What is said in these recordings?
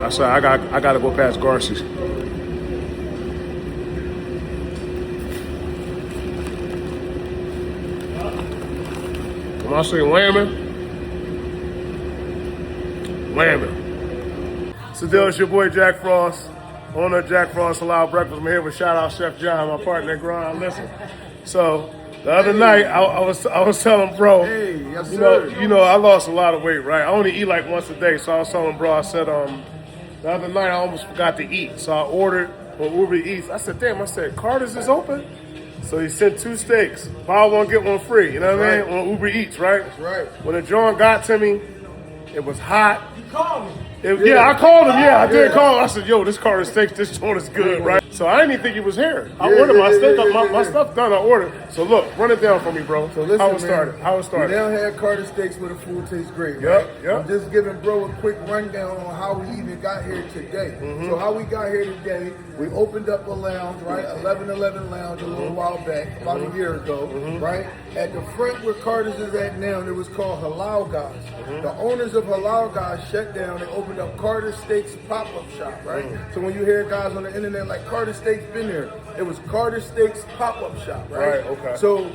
I said I gotta go past GARCI's. When I say whamming, whamming. So it's your boy Jack Frost, owner of Jack Frost Halal Breakfast. I'm here with shout out Chef John, my partner in grind. Listen, so the other night I was telling bro, hey, yes, you know I lost a lot of weight, right? I only eat like once a day, so I was telling bro, I said the other night I almost forgot to eat, so I ordered on Uber Eats. I said, damn, I said Carter's is open. So he sent 2 steaks, buy one get one free. You know what I mean? On Uber Eats, right? That's right. When the joint got to me, it was hot. You called me. Yeah, I called him. Yeah, I did call him. I said, yo, this Carter steak, this joint is good, right? So I didn't even think he was here. I ordered my steak, my stuff done, I ordered. So look, run it down for me, bro. So listen, how it started. We now had Carter steaks where the food tastes great, Yep, right? yep. I'm just giving bro a quick rundown on how we even got here today. So how we got here today, we opened up a lounge, right? 1111 Lounge a little while back, about a year ago, right? At the front where Carter's is at now, it was called Halal Guys. The owners of Halal Guys shut down. They opened up Carter Steaks pop-up shop, right? So when you hear guys on the internet like Carter Steaks been there, it was Carter Steaks pop-up shop, right? Right, okay. So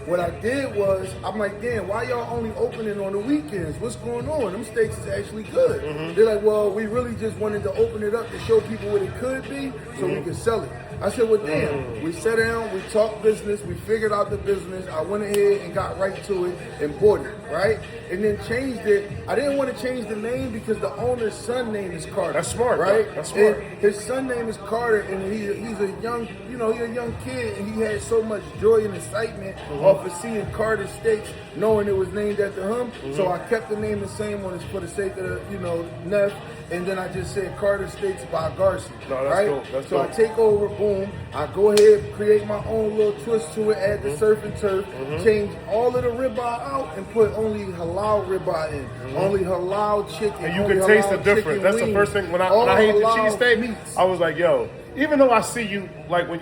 what I did was, I'm like, damn, why y'all only opening on the weekends? What's going on? Them steaks is actually good. They're like, well, we really just wanted to open it up to show people what it could be so we could sell it. I said, well, damn, we sat down, we talked business, we figured out the business. I went ahead and got right to it and bought it, right? And then changed it. I didn't want to change the name because the owner's son name is Carter. That's smart, right? That's smart. And his son name is Carter, and he's a young, he's a young kid, and he had so much joy and excitement off of seeing Carter Steaks, knowing it was named after him. So I kept the name the same one for the sake of Neff. And then I just said Carter Steaks by GARCI, right? Dope. That's so dope. I take over, boom. I go ahead, create my own little twist to it, add the surf and turf, change all of the ribeye out, and put only halal ribeye in, only halal chicken. And you can taste the difference. That's the first thing when I ate the cheesesteak. I was like, yo, even though I see you like when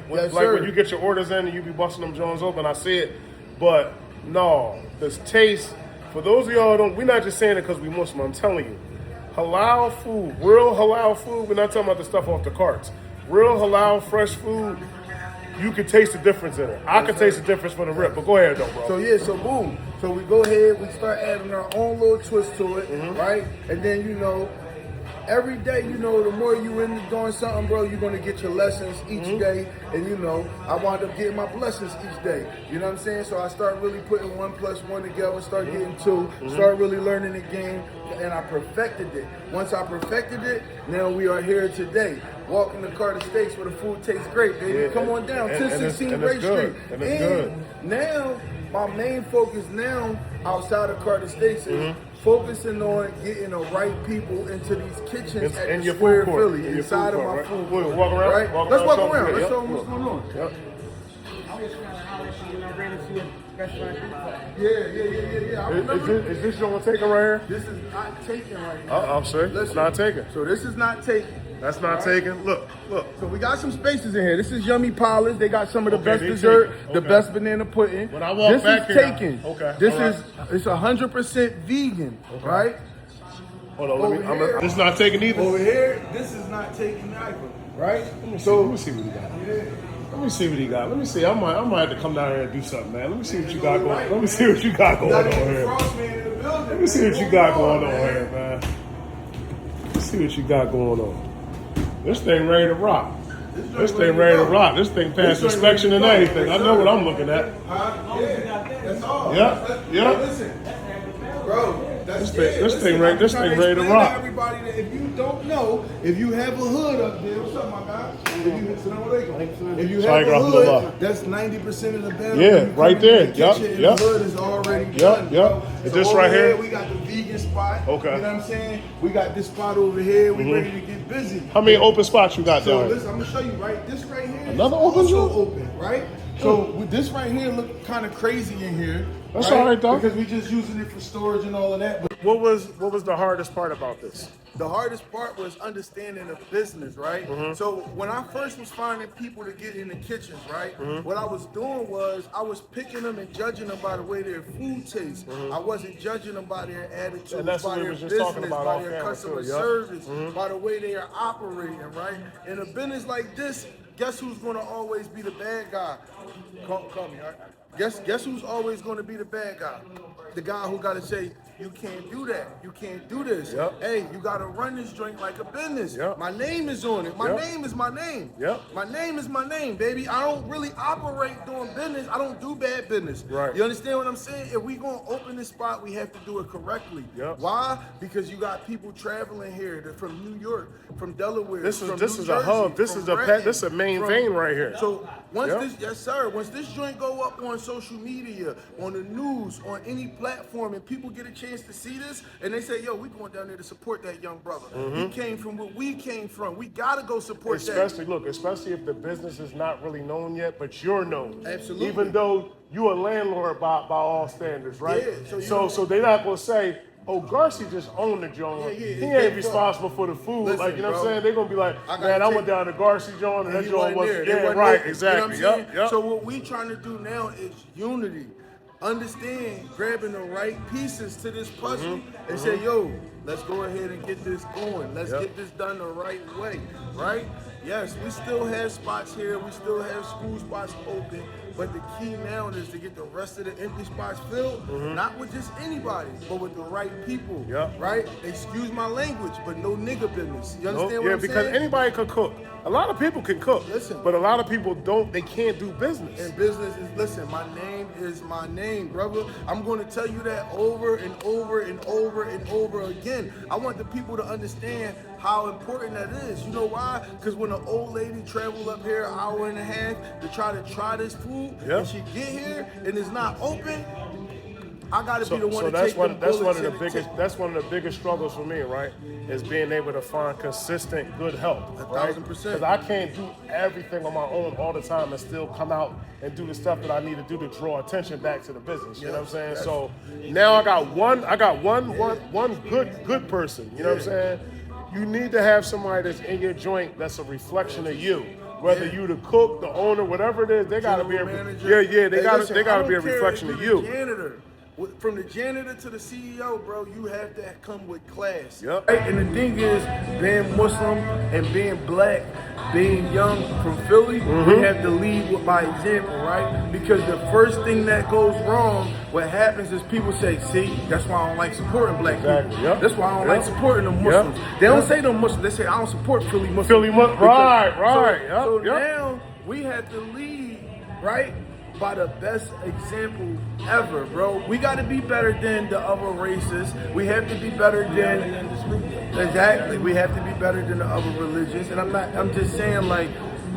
you get your orders in and you be busting them joints open, I see it. But no, this taste. For those of y'all who don't, we're not just saying it because we Muslim. I'm telling you. Halal food, real halal food, we're not talking about the stuff off the carts. Real halal, fresh food, you can taste the difference in it. I can taste the difference from the rip, but go ahead though, bro. So yeah, so boom. So we go ahead, we start adding our own little twist to it, right? And then, every day, the more you into doing something, bro, you're going to get your lessons each day. And, I wound up getting my blessings each day. You know what I'm saying? So I start really putting 1 + 1 together, start getting 2, start really learning the game, and I perfected it. Once I perfected it, now we are here today. Walking to Carter Steaks where the food tastes great, baby. Yeah, Come on down, 1016 Ray Street. And now, my main focus now, outside of Carter Steaks, is focusing on getting the right people into these kitchens at the Square Philly, inside of my food court. Walk around, right? Let's walk around. Let's show them what's going on. Yep. Yeah. Is this your taken right here? This is not taken right now. I'm sorry. It's not taken. So this is not taken. That's not taken. Look. So we got some spaces in here. This is Yummy Polish. They got some of the best dessert, the best banana pudding. When I walk back this here, is taken. okay. It's 100% vegan, right? Hold on, this is not taken either. Over here, this is not taken either, right? Let me see what he got. Let me see what he got. Let me see. I might have to come down here and do something, man. Let me see what you got going. Let me see what you got going on here. Let me see what you got going on here, man. Let's see what you got going on. This thing ready to rock. This thing ready to rock. This thing passed inspection and everything. I know what I'm looking at. That's all. Yeah. Listen, bro. This thing ready to rock. Everybody that if you don't know, if you have a hood up there, what's up, my guy? If you have a hood, that's 90% of the battle. Yeah, right there. Yep. The hood is already done. Yep. So This right here, we got the vegan spot. Okay. You know what I'm saying? We got this spot over here. We ready to get busy. how many open spots you got So down here? listen, I'm gonna show you right. This right here. Another is open also joint? open, right? So with this right here look kind of crazy in here. That's all right, though. Because we just using it for storage and all of that. But what was the hardest part about this? The hardest part was understanding the business, right? So when I first was finding people to get in the kitchens, right? What I was doing was I was picking them and judging them by the way their food tastes. I wasn't judging them by their attitude, by their business, by their customer service, by the way they are operating, right? In a business like this, guess who's gonna always be the bad guy? Call me, all right? Guess who's always gonna be the bad guy? The guy who gotta say, you can't do that. You can't do this. Hey, you gotta run this joint like a business. My name is on it. My name is my name. My name is my name, baby. I don't really operate doing business. I don't do bad business. Right. You understand what I'm saying? If we gonna open this spot, we have to do it correctly. Why? Because you got people traveling here from New York, from Delaware. This is a hub. This is a main vein right here. So once once this joint go up on social media, on the news, on any platform, and people get a chance to see this, and they say, yo, we going down there to support that young brother. He came from where we came from. We gotta go support that. Look, especially if the business is not really known yet, but you're known. Absolutely. Even though you're a landlord by all standards, right? So they're not gonna say, oh, GARCI just owned the joint. He ain't responsible for the food. Listen, like, you know what I'm saying? They're gonna be like, man, I went down to GARCI joint and that joint wasn't there. Right, exactly. You know what I'm saying? So what we trying to do now is unity. Understand grabbing the right pieces to this puzzle and say, yo, let's go ahead and get this going. Let's get this done the right way, right? Yes, we still have spots here. We still have school spots open. But the key now is to get the rest of the empty spots filled, not with just anybody, but with the right people, right? Excuse my language, but no nigga business. You understand what I'm saying? Yeah, because anybody can cook. A lot of people can cook, but a lot of people don't. They can't do business. And business is, listen, my name is my name, brother. I'm going to tell you that over and over and over and over again. I want the people to understand how important that is. You know why? Because when an old lady traveled up here an hour and a half to try this food, and she get here and it's not open, I gotta be the one to take the bullets. That's one of the biggest struggles for me, right? Is being able to find consistent good help. 1,000%. Because I can't do everything on my own all the time and still come out and do the stuff that I need to do to draw attention back to the business. You know what I'm saying? So now I got one good person. You know what I'm saying? You need to have somebody that's in your joint that's a reflection of you. Whether you the cook, the owner, whatever it is, they gotta be they gotta be a reflection of you. Janitor. From the janitor to the CEO, bro, you have to come with class. Right? And the thing is, being Muslim and being black, being young from Philly, we have to lead by example, right? Because the first thing that goes wrong, what happens is people say, see, that's why I don't like supporting black people. That's why I don't like supporting the Muslims. They don't say the Muslims, they say I don't support Philly Muslims. Right. So now we have to lead, right? By the best example ever, bro. We got to be better than the other races. We have to be better than we have to be better than the other religions. And I'm just saying, like,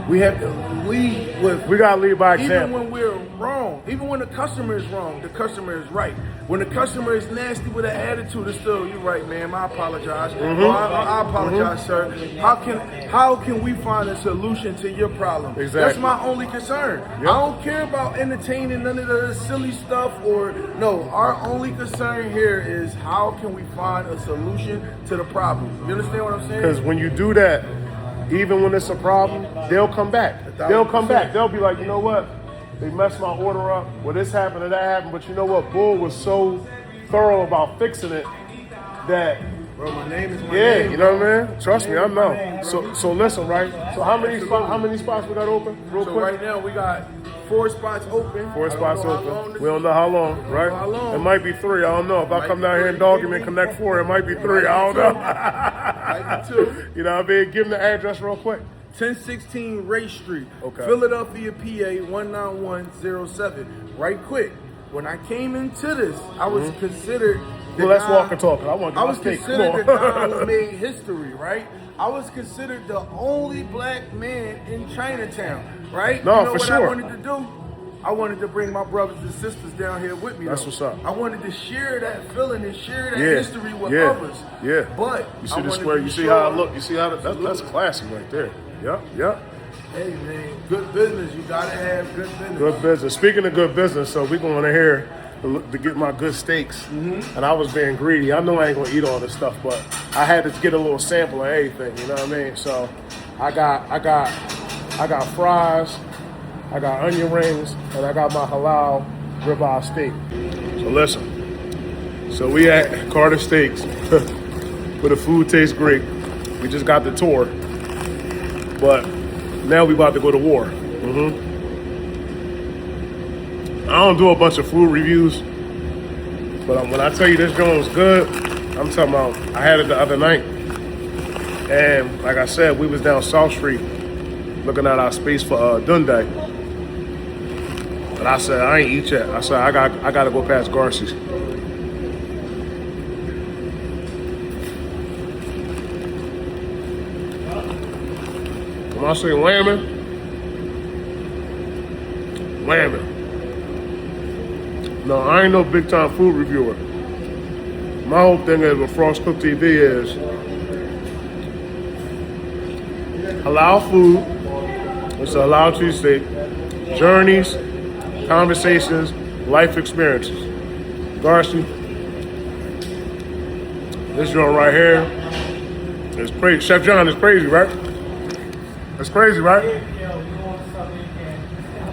we have to lead with. We gotta lead by example. Even when we're wrong, even when the customer is wrong, the customer is right. When the customer is nasty with an attitude, it's still, you're right, ma'am. I apologize. I apologize, sir. How can we find a solution to your problem? Exactly. That's my only concern. I don't care about entertaining none of the silly stuff no. Our only concern here is how can we find a solution to the problem. You understand what I'm saying? Because when you do that, even when it's a problem, they'll come back. They'll come back. They'll be like, you know what? They messed my order up. Well, this happened and that happened. But you know what? Bull was so thorough about fixing it that, bro, my name is my name. You know what I mean? Trust me, I know. So listen, right? So how many spots we got open? Real quick. Right now we got 4 spots open. 4 spots open. We don't know how long, right? How long. It might be 3. I don't know. If I come down here and dog him and connect 4, it might be 3. I don't know. Might be 2. You know what I mean? Give him the address real quick. 1016 Ray Street, Philadelphia, PA 19107. Right quick. When I came into this, I was considered. Let's walk and talk. I was considered the guy who made history, right? I was considered the only black man in Chinatown, right? No, you know for what sure. I wanted to do? I wanted to bring my brothers and sisters down here with me. That's what's up. I wanted to share that feeling and share that history with others. But you see the square. You see how it look. You see how that's classy right there. Yep. Hey man, good business. You gotta have good business. Good business. Speaking of good business, so we're going to hear to get my good steaks, and I was being greedy. I know I ain't gonna eat all this stuff, but I had to get a little sample of everything. You know what I mean? So I got fries, I got onion rings, and I got my halal ribeye steak. So listen, so we at Carter Steaks, where the food tastes great. We just got the tour, but now we about to go to war. I don't do a bunch of food reviews, but when I tell you this joint was good, I'm talking about, I had it the other night, and like I said, we was down South Street looking at our space for Dundee, but I said, I ain't eat yet. I said, I gotta go past GARCI's. When I say lambing, lambing. No, I ain't no big time food reviewer. My whole thing is with Frost Cooktv is halal food, it's a halal cheesesteak, journeys, conversations, life experiences. GARCI, this joint right here is crazy. Chef John is crazy, right? It's crazy, right?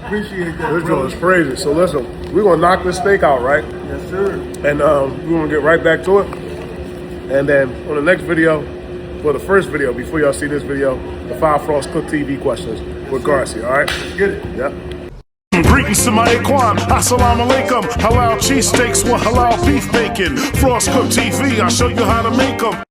Appreciate that. This joint is crazy. So listen, we're gonna knock this steak out, right? Yes, sir. And we're gonna get right back to it. And then on the next video, well, the first video, before y'all see this video, the 5 Frost Cooktv questions with GARCI, all right? Let's get it. Yep. Greetings to my Ikhwan, assalamu alaikum. Halal cheesesteaks with halal beef bacon. Frost Cooktv, I'll show you how to make them.